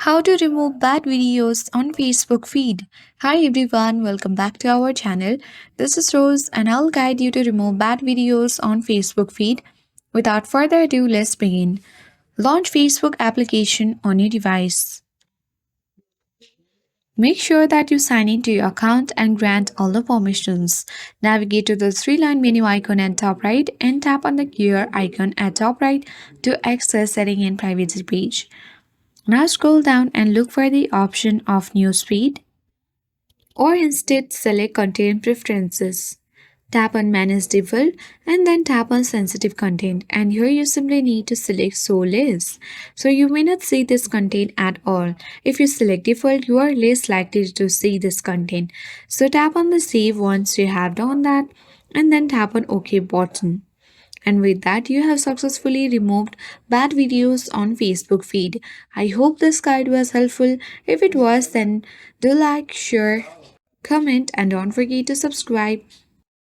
How to remove bad videos on Facebook feed. Hi everyone, welcome back to our channel. This is Rose and I'll guide you to remove bad videos on Facebook feed. Without further ado, let's begin. Launch Facebook application on your device. Make sure that you sign into your account and grant all the permissions. Navigate to the three-line menu icon at top right and tap on the gear icon at top right to access setting and privacy page. Now scroll down and look for the option of newsfeed or instead select content preferences. Tap on manage default and then tap on sensitive content, and here you simply need to select show less. So you may not see this content at all. If you select default, you are less likely to see this content. So tap on the save once you have done that and then tap on OK button. And with that, you have successfully removed bad videos on Facebook feed. I hope this guide was helpful. If it was, then do like, share, comment, and don't forget to subscribe.